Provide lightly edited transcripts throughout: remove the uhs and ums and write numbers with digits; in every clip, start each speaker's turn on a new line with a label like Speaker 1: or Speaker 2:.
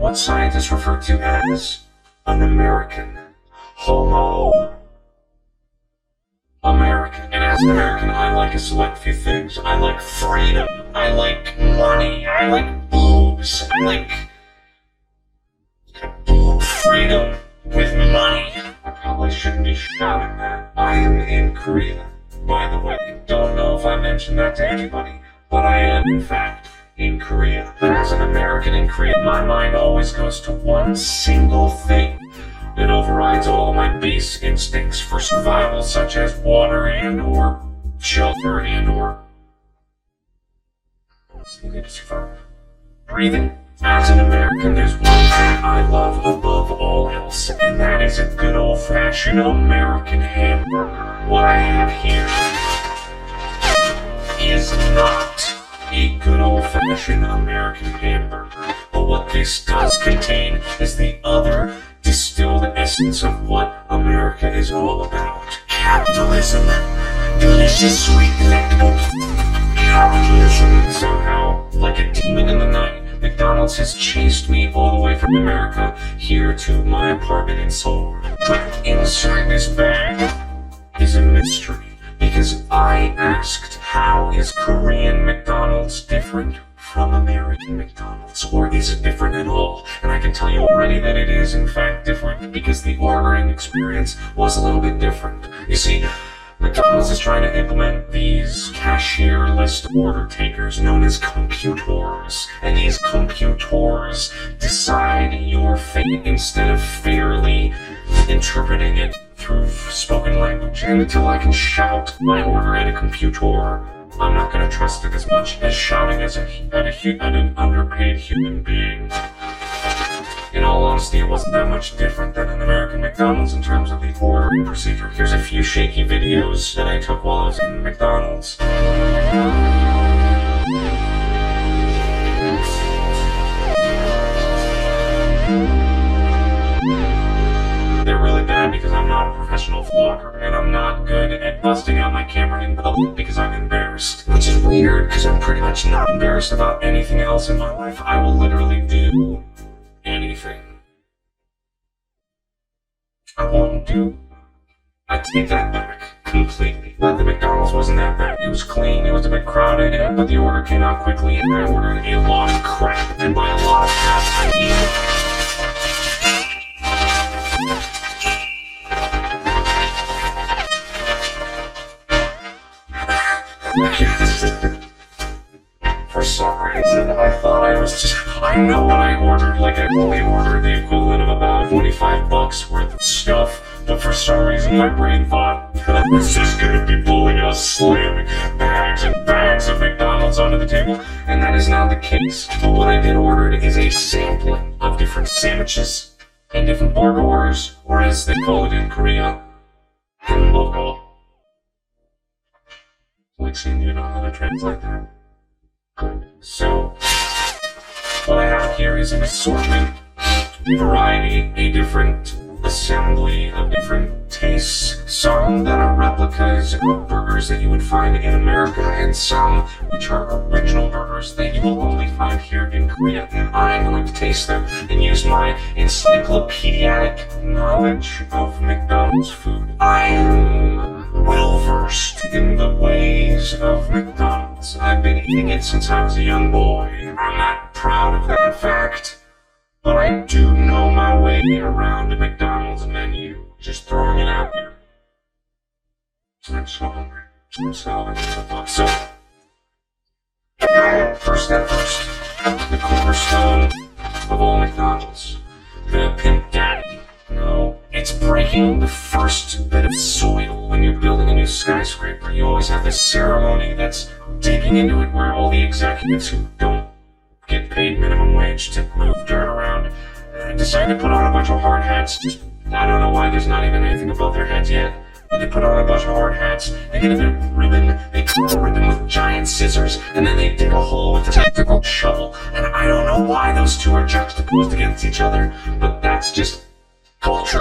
Speaker 1: what scientists refer to as an American. Homo American. And as an American, I like a select few things. I like freedom. I like money. I like boobs. I like boob freedom with money. I probably shouldn't be shouting that. I am in Korea. By the way, don't know if I mentioned that to anybody, but I am in fact in Korea. But as an American in Korea, my mind always goes to one single thing. It overrides all my base instincts for survival, such as water and or shelter and or breathing. As an American, there's one thing I love above all else, and that is a good old-fashioned American hamburger. What I have here is not a good old-fashioned American hamburger, but what this does contain is the other distilled essence of what America is all about. Capitalism. Delicious, sweet, delectable capitalism. Somehow, like a demon in the night, McDonald's has chased me all the way from America here to my apartment in Seoul. But inside this bag is a mystery, because I asked, how is Korean McDonald's different from American McDonald's, or is it different at all? And I can tell you already that it is in fact different, because the ordering experience was a little bit different. You see, McDonald's is trying to implement these cashier-less order takers known as computers, and these computers decide your fate instead of fairly interpreting it through spoken language. And until I can shout my order at a computer, I'm not going to trust it as much as shouting at an underpaid human being. In all honesty, it wasn't that much different than an American McDonald's in terms of the ordering procedure. Here's a few shaky videos that I took while I was in McDonald's. They're really bad because I'm not a professional vlogger, and I'm not good at busting out my camera in public because I'm embarrassed. Which is weird, because I'm pretty much not embarrassed about anything else in my life. I will literally do anything. I won't do. I take that back completely. But the McDonald's wasn't that bad. It was clean, it was a bit crowded, but the order came out quickly, and I ordered a lot of crap. And by a lot of crap, I mean for some reason, I thought I know what I ordered, like I only ordered the equivalent of about $25 worth of stuff, but for some reason my brain thought that I was just gonna be pulling out slamming bags and bags of McDonald's onto the table, and that is not the case. But what I did order is a sampling of different sandwiches and different burgers, or as they call it in Korea, hamburger. Lexi, do you know how to translate that? Good. So, what I have here is an assortment, a variety, a different assembly of different tastes. Some that are replicas of burgers that you would find in America, and some which are original burgers that you will only find here in Korea. And I'm going to taste them and use my encyclopedic knowledge of McDonald's food. I am well versed in the ways of McDonald's. I've been eating it since I was a young boy. I'm not proud of that fact, but I do know my way around a McDonald's menu. Just throwing it out there. I'm so hungry. I'm so hungry. So, first step first, the cornerstone of all McDonald's, the Pimp Daddy. No, it's breaking the first bit of soil. When you're building a new skyscraper, you always have this ceremony that's digging into it, where all the executives who don't get paid minimum wage to move dirt around decide to put on a bunch of hard hats. Just, I don't know why there's not even anything above their heads yet, but they put on a bunch of hard hats, they get a bit of ribbon, they cut the ribbon with giant scissors, and then they dig a hole with a technical shovel. And I don't know why those two are juxtaposed against each other, but that's just culture.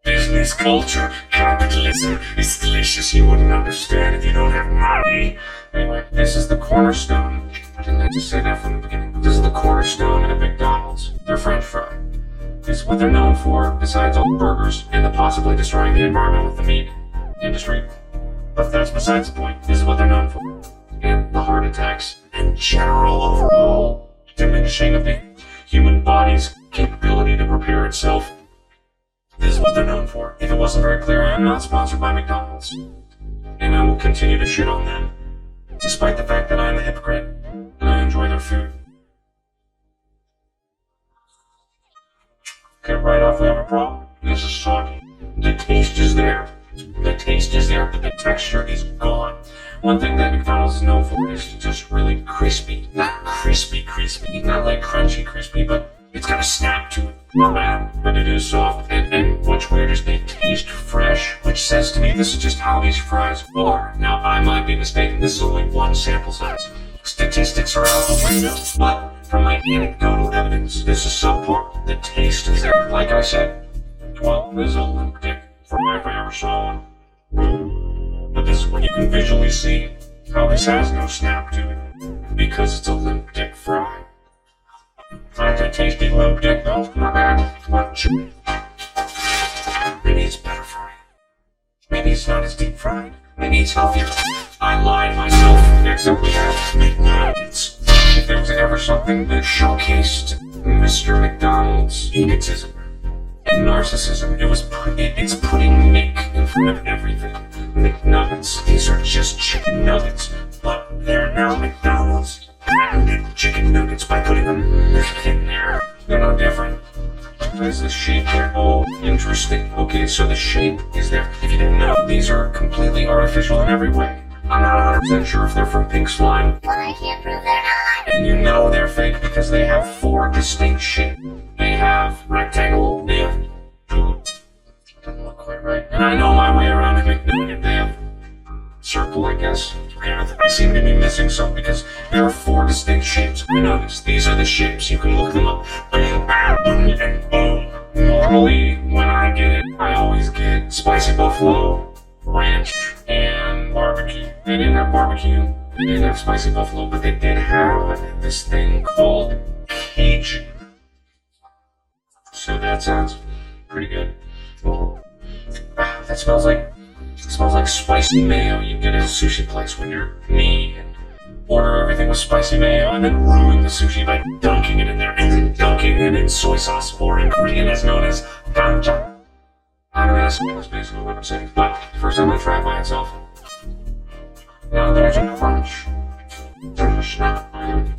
Speaker 1: Business culture. Capitalism is delicious. You wouldn't understand if you don't have money. Anyway, this is the cornerstone. Didn't I just say that from the beginning? This is the cornerstone at McDonald's. There is what they're known for, besides all the burgers and the possibly destroying the environment with the meat industry. But that's besides the point. This is what they're known for. And the heart attacks and general overall diminishing of the human body's capability to repair itself. This is what they're known for. If it wasn't very clear, I am not sponsored by McDonald's. And I will continue to shit on them, despite the fact that I am a hypocrite and I enjoy their food. Okay, right off we have a problem. This is soggy. The taste is there. The taste is there, but the texture is gone. One thing that McDonald's is known for is just really crispy. Not crispy, not like crunchy crispy, but it's got a snap to it. Not bad, but it is soft. And what's weird is they taste fresh, which says to me this is just how these fries are. Now, I might be mistaken. This is only one sample size. Statistics are out the window, but from my anecdotal evidence, this is subpar. The taste is there, like I said. Well, this is a limp dick from if I ever saw one. But this is when you can visually see how this has no snap to it, because it's a limp dick fry. That's a tasty limp dick though, not bad. What? Maybe it's better fried. Maybe it's not as deep fried. Maybe it's healthier. I lied myself. Except we have McNuggets. If there was ever something that showcased Mr. McDonald's egotism and narcissism, it's putting Mick in front of everything. McNuggets, these are just chicken nuggets, but they're now McDonald's branded chicken nuggets by putting them in there. They're no different. There's the shape there. Oh, interesting. Okay, so the shape is there. If you didn't know, these are completely artificial in every way. I'm not 100% sure if they're from pink slime.
Speaker 2: But I can't prove they're not.
Speaker 1: And you know they're fake because they have 4 distinct shapes. They have rectangle, they have boot. Doesn't look quite right. And I know my way around a McNugget. They have circle, I guess. I seem to be missing some because there are 4 distinct shapes of McNuggets. These are the shapes. You can look them up. And boom. Normally, when I get it, I always get spicy buffalo, ranch, and barbecue. They didn't have barbecue. They didn't have spicy buffalo, but they did have this thing called Cajun. So that sounds pretty good. That smells like spicy mayo you get at a sushi place when you're me and order everything with spicy mayo and then ruin the sushi by dunking it in there and then dunking it in soy sauce or in Korean as known as doenjang. I don't know, that's basically what I'm saying, but first I'm gonna try it by itself. Now there's a crunch. There's a snap.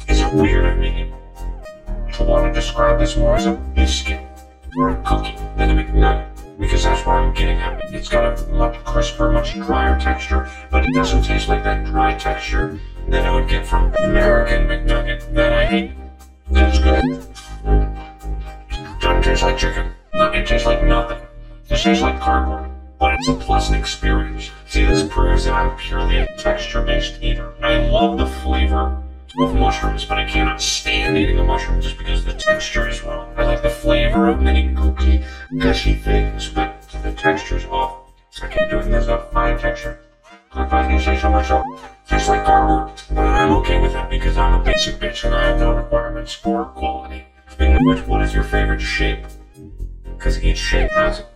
Speaker 1: Is it weird of me to want to describe this more as a biscuit or a cookie than a McNugget? Because that's what I'm getting at. It's got a much crisper, much drier texture, but it doesn't taste like that dry texture that I would get from American McNugget that I hate. That's good. Doesn't taste like chicken. It tastes like nothing. It tastes like cardboard, but it's a pleasant experience. See, this proves that I'm purely a texture-based eater. I love the flavor of mushrooms, but I cannot stand eating a mushroom just because the texture is wrong. I like the flavor of many gooky, gushy things, but the texture's off. I can't do it. There's a fine texture. If I can say so myself, tastes like cardboard, but I'm okay with that because I'm a basic bitch and I have no requirements for quality. Speaking of which, what is your favorite shape? Because each shape has it.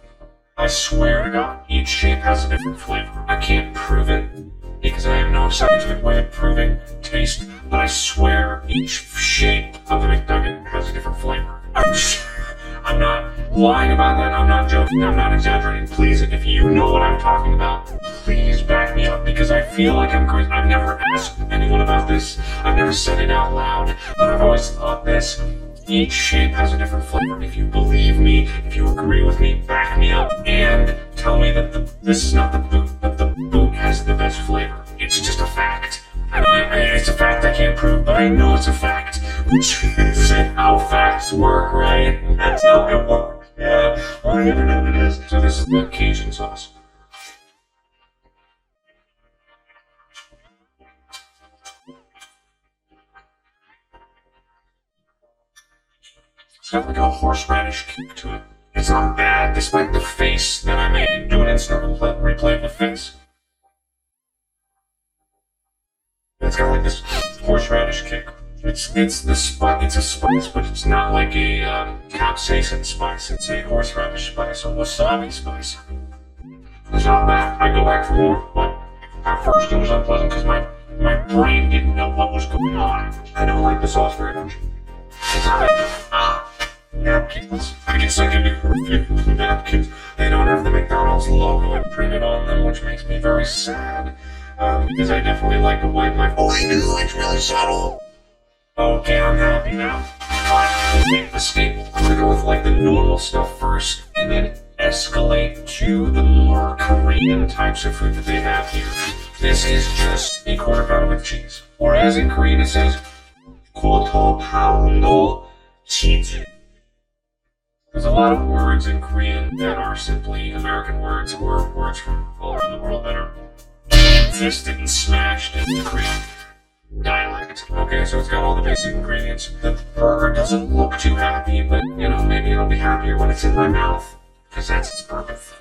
Speaker 1: I swear to God, each shape has a different flavor. I can't prove it because I have no scientific way of proving taste, but I swear each shape of the McNugget has a different flavor. I'm not lying about that. I'm not joking. I'm not exaggerating. Please, if you know what I'm talking about, please back me up because I feel like I'm crazy. I've never asked anyone about this. I've never said it out loud, but I've always thought this. Each shape has a different flavor. If you believe me, if you agree with me, back me up and tell me that this is not the boot, but the boot has the best flavor. It's just a fact. And it's a fact I can't prove, but I know it's a fact. Which is how facts work, right? That's how it works. Yeah, on the internet it is. So this is the Cajun sauce. It's got like a horseradish kick to it. It's not bad, despite the face that I made. Do an instant replay of the face. It's got like this horseradish kick. It's the spice. It's a spice, but it's not like a capsaicin spice. It's a horseradish spice, a wasabi spice. It's not bad. I go back for more, but at first it was unpleasant because my brain didn't know what was going on. I don't like the sauce very much. It's not bad. Napkins. I guess I can do review napkins. They don't have the McDonald's logo imprinted on them, which makes me very sad. Because I definitely like to wipe my.
Speaker 2: Oh, I do. It's really subtle.
Speaker 1: Okay, I'm happy now. We'll make the staple. I'm gonna go with like the normal stuff first, and then escalate to the more Korean types of food that they have here. This is just a quarter pounder with cheese. Or as in Korean it says, quarter pounder cheese. There's a lot of words in Korean that are simply American words or words from all around the world that are twisted and smashed into Korean dialect. Okay, so it's got all the basic ingredients. The burger doesn't look too happy, but you know, maybe it'll be happier when it's in my mouth. Because that's its purpose.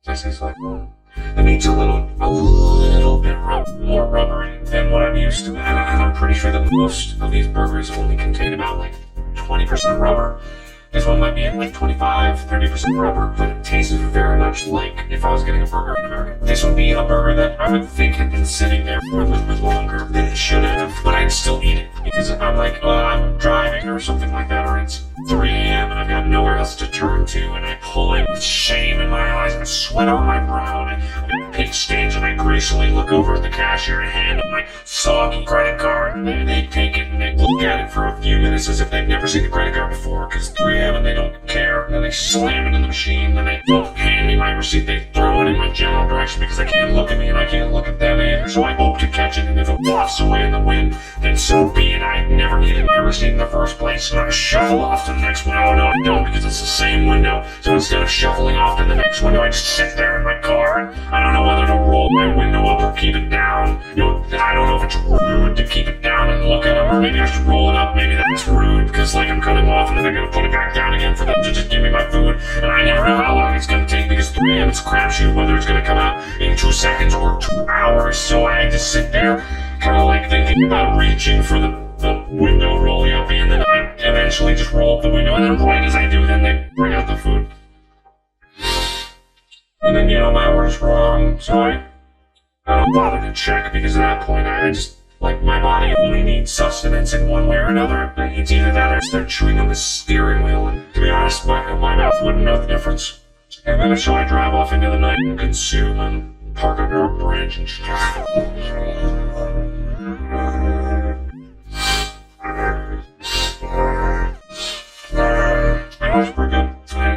Speaker 1: This is like, it needs a little bit more rubbery than what I'm used to. And I'm pretty sure that most of these burgers only contain about like 20% rubber. This one might be at like 25-30% rubber, but it tastes very much like if I was getting a burger in America. This would be a burger that I would think had been sitting there for a little bit longer than it should have, but I'd still eat it because I'm like, I'm driving or something like that, or it's 3 a.m. and I've got nowhere else to turn to, and I pull it with shame in my eyes and sweat on my brow, and I pick stains, and I gracefully look over at the cashier and hand them my soggy credit card, and they take it and they look at it for a few minutes as if they've never seen a credit card before, because 3 a.m. and they don't care, and then they slam it in the machine, and they don't hand me my receipt, they throw it in my general direction because they can't look at me and I can't look at them either, so I hope to catch it, and if it wafts away in the wind, then so be it. I never needed my receipt in the first place, and I shuffle off to the next window. Oh no, I don't, because it's the same window, so instead of shuffling off to the next window, I just sit there in my car, and I don't know whether to roll my window up or keep it down. You know, I don't know if it's rude to keep it down and look at them, or maybe I should roll it up. Maybe that's rude, because like I'm cutting off and then they're gonna put it back down again for them to just give me my food, and I never know how long it's gonna take, because 3 a.m. it's a crapshoot whether it's gonna come out in 2 seconds or 2 hours, so I had to sit there kind of like thinking about reaching for the window rolling up, and then I eventually just roll up the window, and then right as I do, then they bring out the food. And then, you know, my order's wrong, so I don't bother to check, because at that point I just, like, my body only needs sustenance in one way or another. It's either that or I start chewing on the steering wheel, and to be honest, my mouth wouldn't know the difference. And then so I drive off into the night and consume and park under a bridge and It's pretty good.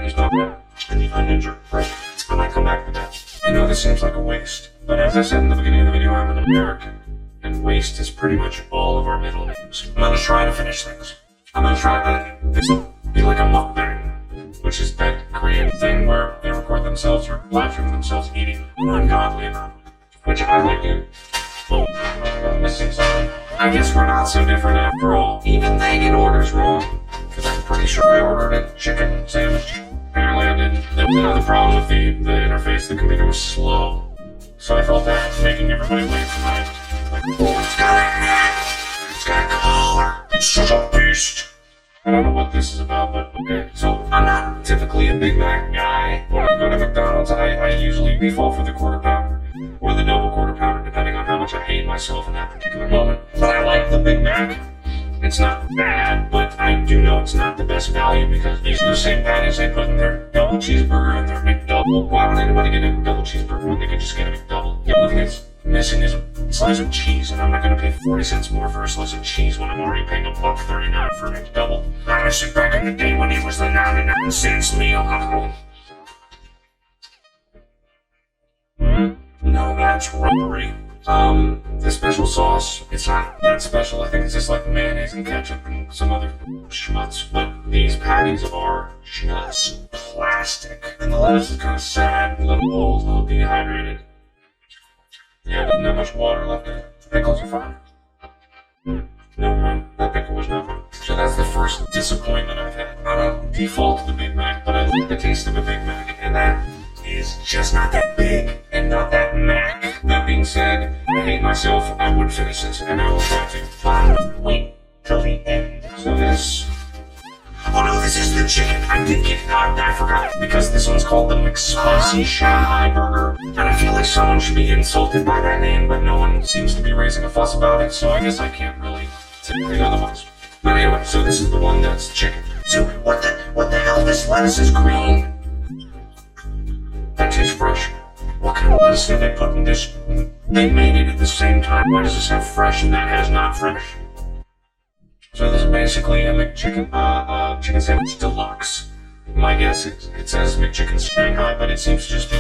Speaker 1: It's not bad. And the onions are fresh. I might come back to that. I know this seems like a waste, but as I said in the beginning of the video, I'm an American. And waste is pretty much all of our middle names. I'm gonna try to finish things. I'm gonna try that. This will be like a mukbang, which is that Korean thing where they record themselves or live stream themselves eating an ungodly amount, which I like to. Oh, I'm missing something. I guess we're not so different after all. Even they get orders wrong. Because I'm pretty sure I ordered a chicken sandwich. Apparently I didn't. There was another problem with the interface. The computer was slow. So I felt bad making everybody wait for my, like, oh, it's got a hat. It's got a collar. It's such a beast. I don't know what this is about, but okay. So I'm not typically a Big Mac guy. When I go to McDonald's, I usually default for the quarter pounder or the double quarter pounder, depending on how much I hate myself in that particular moment. But I like the Big Mac. It's not bad, but I do know it's not the best value, because these are the same patties they put in their double cheeseburger and their McDouble. Why would anybody get a double cheeseburger when they could just get a McDouble? The only thing that's missing is a slice of cheese, and I'm not gonna pay 40 cents more for a slice of cheese when I'm already paying $1.39 for a McDouble. I miss it back in the day when it was the 99 cents meal. No, that's rubbery. The special sauce, it's not that special. I think it's just like mayonnaise and ketchup and some other schmutz. But these patties are just plastic. And the lettuce is kind of sad, a little old, a little dehydrated. Yeah, doesn't have much water left in it. Pickles are fine. Never mind, that pickle was not fine. So that's the first disappointment I've had. I don't default to the Big Mac, but I like the taste of a Big Mac, and that is just not that big and not that Mac. That being said, I hate myself. I would finish this, and I will try to. But wait till the end. So this. Oh no, this is the chicken. I did get I forgot because this one's called the McSpicy Shanghai Burger, and I feel like someone should be insulted by that name, but no one seems to be raising a fuss about it, so I guess I can't really say anything otherwise. But anyway, so this is the one that's chicken. So what the hell? This lettuce is green. That tastes fresh. What kind of lettuce did they put in this? They made it at the same time. Why does this have fresh and that has not fresh? So this is basically a McChicken, chicken sandwich deluxe. My guess is it says McChicken Shanghai, but it seems to just be.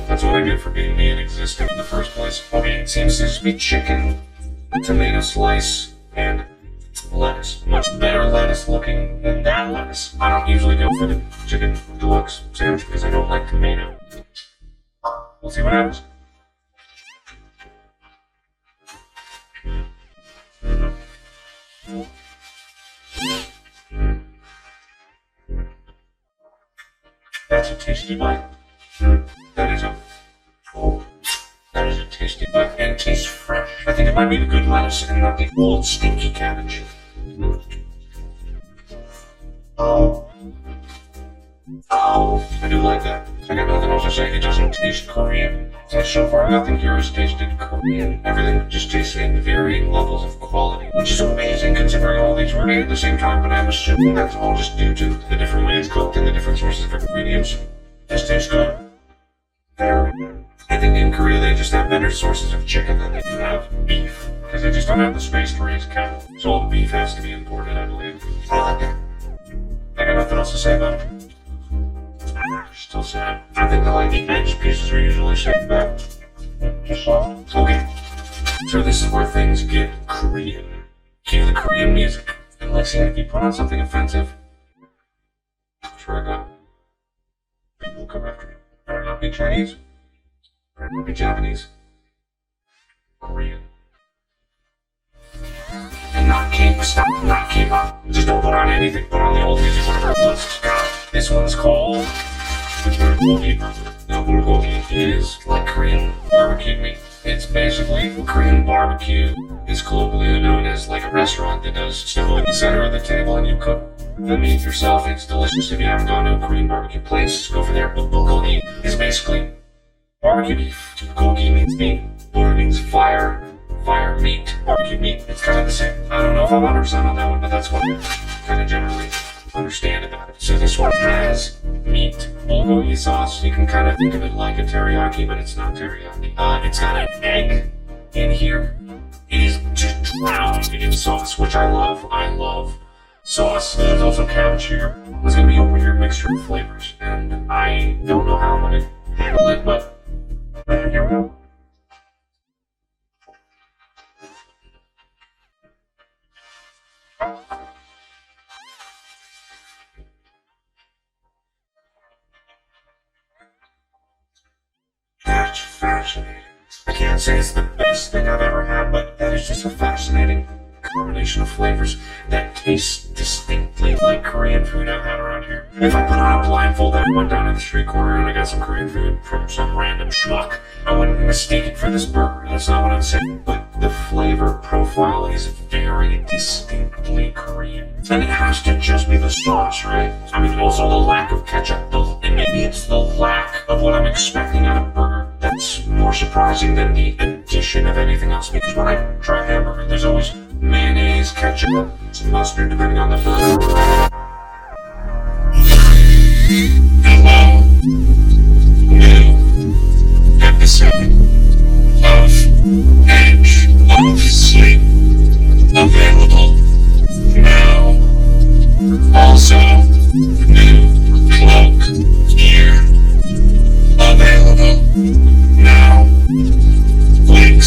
Speaker 1: That's what I get for being me and existing in the first place. Okay, it seems to just be chicken, tomato slice, and lettuce. Much better lettuce looking than that lettuce. I don't usually go for the chicken deluxe sandwich because I don't like tomato. We'll see what happens. That's a tasty bite. That is a tasty bite and it tastes fresh. I think it might be the good lettuce and not the old stinky cabbage. Oh, I do like that. I got nothing else to say. It doesn't taste Korean. So far, nothing here has tasted Korean. Everything just tastes in varying levels of quality, which is amazing considering all these were made at the same time, but I'm assuming that's all just due to the different way it's cooked and the different sources of ingredients. This tastes good. Very good. I think in Korea they just have better sources of chicken than they do have beef, because they just don't have the space to raise cattle. So all the beef has to be imported, I believe. I like it. I got nothing else to say about it. Still sad. I think the edge pieces are usually saved back. Just soft. Okay. So this is where things get Korean. Cue the Korean music. And Lexi, if you put on something offensive, sure I got people will come after you. Better not be Chinese. Better not be Japanese. Korean. And not K-pop. Just don't put on anything. Put on the old music, whatever it was. God, this one's called bulgogi. Now, bulgogi is like Korean barbecue meat. It's basically Korean barbecue is colloquially known as like a restaurant that does stove in the center of the table and you cook the meat yourself. It's delicious. If you haven't gone to a Korean barbecue place, go for there. But bulgogi is basically barbecue beef. Bulgogi means meat. Bulgogi means fire meat, barbecue meat. It's kind of the same. I don't know if I'm 100% on that one, but that's what I kind of generally understand about it. So this one has meat, bulgogi sauce. You can kind of think of it like a teriyaki, but it's not teriyaki. It's got an egg in here. It is just drowned in sauce, which I love. I love sauce. There's also cabbage here. It's going to be a weird mixture of flavors, and I don't know how I'm going to handle it, but here we go. That's fascinating. I can't say it's the best thing I've ever had, but that is just a fascinating combination of flavors that taste distinctly like Korean food I've had around here. If I put on a blindfold and went down to the street corner and I got some Korean food from some random schmuck, I wouldn't mistake it for this burger. That's not what I'm saying. But the flavor profile is very distinctly Korean. And it has to just be the sauce, right? I mean, also the lack of ketchup. And maybe it's the lack of what I'm expecting out of a burger that's more surprising than the addition of anything else. Because when I try a hamburger, there's always mayonnaise, ketchup, some mustard, depending on the burger. Hello. New episode of Edge of Sleep available now. Also, new cloak gear available now. Wait.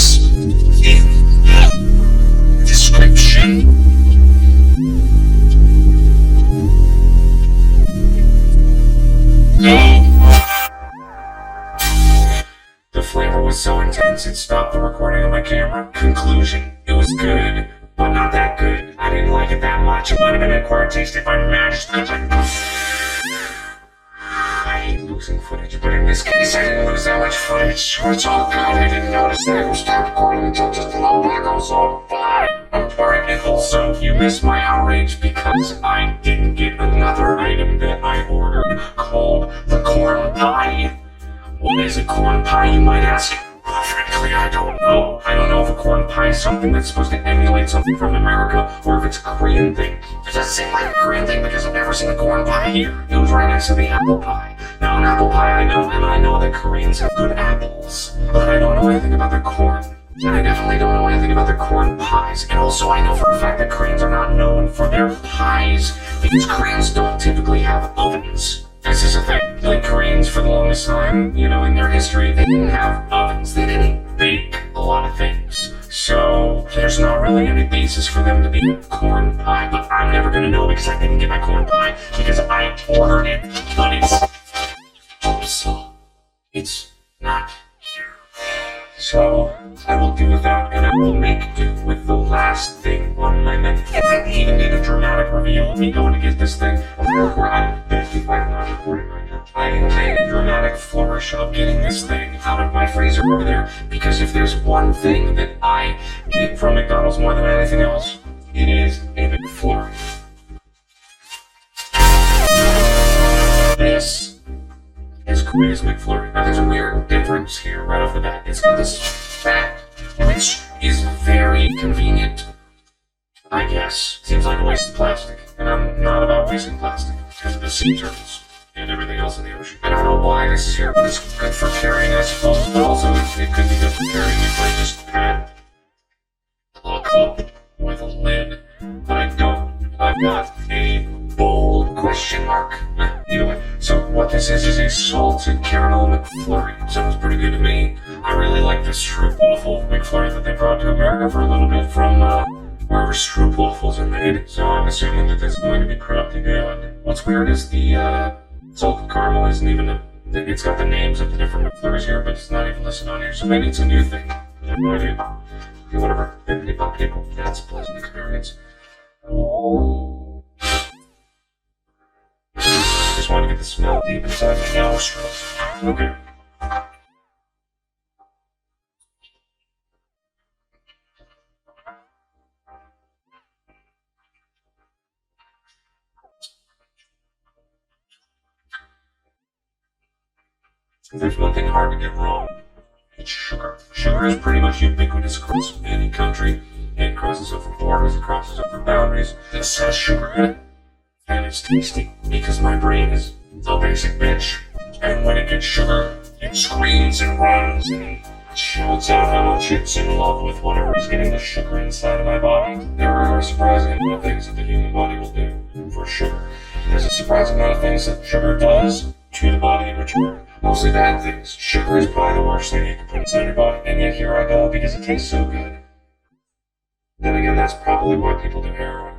Speaker 1: conclusion, it was good, but not that good. I didn't like it that much. It might have been an acquired taste if I mashed it. I hate losing footage, but in this case I didn't lose that much footage, so it's all good. I didn't notice that it was stopped recording until just a little bit ago, so bye. Alright, and also, you missed my outrage because I didn't get another item that I ordered called the corn pie. What is a corn pie, you might ask? Well, frankly, I don't know. I don't know if a corn pie is something that's supposed to emulate something from America, or if it's a Korean thing. It doesn't seem like a Korean thing because I've never seen a corn pie here. It was right next to the apple pie. Now, an apple pie I know, and I know that Koreans have good apples, but I don't know anything about their corn. And I definitely don't know anything about their corn pies. And also I know for a fact that Koreans are not known for their pies, because Koreans don't typically have ovens. This is a thing. Like, Koreans, for the longest time, you know, in their history, they didn't have ovens. They didn't bake a lot of things. So, there's not really any basis for them to be a corn pie. But I'm never gonna know because I didn't get my corn pie, because I ordered it. But it's not here. So, I will do without, and I will make do with the last thing on my menu. And I even did a dramatic reveal of me going to get this thing. I'm not recording right now. I made a dramatic flourish of getting this thing out of my freezer over there, because if there's one thing that I get from McDonald's more than anything else, it is a McFlurry. This is Korea's McFlurry. Now there's a weird difference here right off the bat. It's got this fat, which is very convenient, I guess. Seems like a waste of plastic, and I'm not about wasting plastic because of the sea turtles and everything else in the ocean. And I don't know why this is here, but it's good for carrying, I suppose. But also, it could be good for carrying if I just had a cup with a lid. But I don't. I've got a bold question mark. Either way. So what this is a salted caramel McFlurry. Sounds pretty good to me. I really like this Stroop waffle McFlurry that they brought to America for a little bit from wherever Stroop waffles are made. So I'm assuming that this is going to be pretty good. What's weird is the salted caramel isn't even it's got the names of the different McFlurries here, but it's not even listed on here. So maybe it's a new thing. I have no idea. Okay, whatever. People. That's a pleasant experience. Oh. Just want to get the smell deep inside my nostrils. Okay. If there's one thing hard to get wrong, it's sugar. Sugar is pretty much ubiquitous across any country. It crosses over borders, it crosses over boundaries. This has sugar in it. And it's tasty, because my brain is a basic bitch. And when it gets sugar, it screams and runs and shouts out how much it's in love with whatever is getting the sugar inside of my body. There are a surprising amount of things that the human body will do for sugar. There's a surprising amount of things that sugar does to the body in return. Mostly bad things. Sugar is probably the worst thing you can put inside your body, and yet here I go because it tastes so good. Then again, that's probably why people do heroin.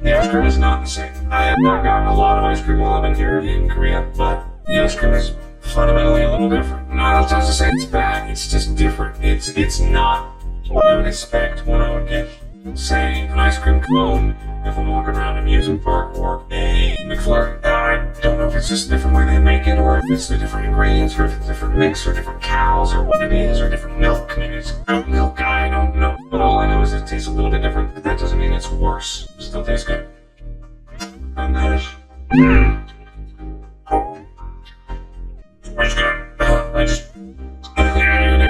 Speaker 1: The ice cream is not the same. I have not gotten a lot of ice cream while I've been here in Korea, but the ice cream is fundamentally a little different. Not to say it's bad, it's just different. It's not what I would expect when I would get, say, an ice cream cone if I'm walking around an amusement park or a McFlurry. I don't know if it's just a different way they make it, or if it's the different ingredients, or if it's a different mix, or different cows, or what it is, or different milk. Maybe it's goat milk, I don't know. But all I know is it tastes a little bit different, but that doesn't mean it's worse. It still tastes good. And that is... Oh. It's good. I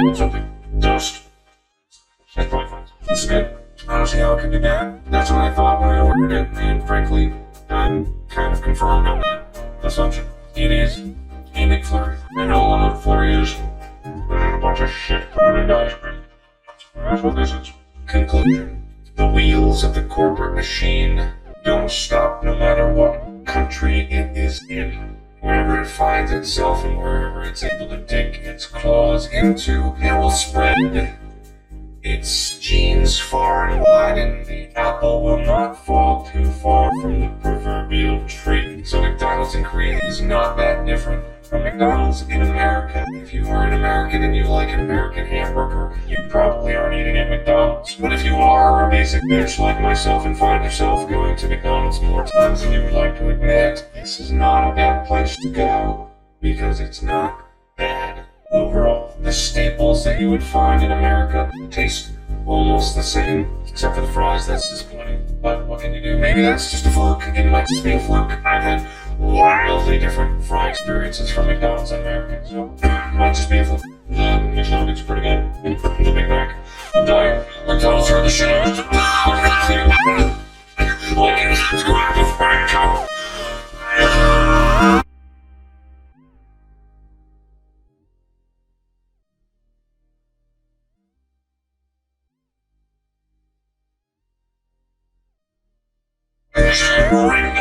Speaker 1: need something. Dust. That's probably fine. This is good. I don't see how it could be bad. That's what I thought when I ordered it, and frankly, I'm kind of confirmed on that assumption. It is a McFlurry. And all a McFlurry is a bunch of shit put into ice cream. That's what this is. Conclusion. The wheels of the corporate machine don't stop no matter what country it is in. Wherever it finds itself and wherever it's able to dig its claws into, it will spread its genes far and wide, and the apple will not fall too far from the proverbial tree. So McDonald's in Korea is not that different from McDonald's in America. If you are an American and you like an American hamburger, you probably aren't eating at McDonald's. But if you are a basic bitch like myself and find yourself going to McDonald's more times than you would like to admit, this is not a bad place to go, because it's not bad. Overall, the staples that you would find in America taste almost the same, except for the fries. That's disappointing. But what can you do? Maybe that's just a fluke. It might just be a fluke. I've had wildly different fry experiences from McDonald's and American, so it might just be a fluke. The McDonald's pretty good. The Big Mac. I'm dying. McDonald's are the shit. Like and subscribe to Frank. Ring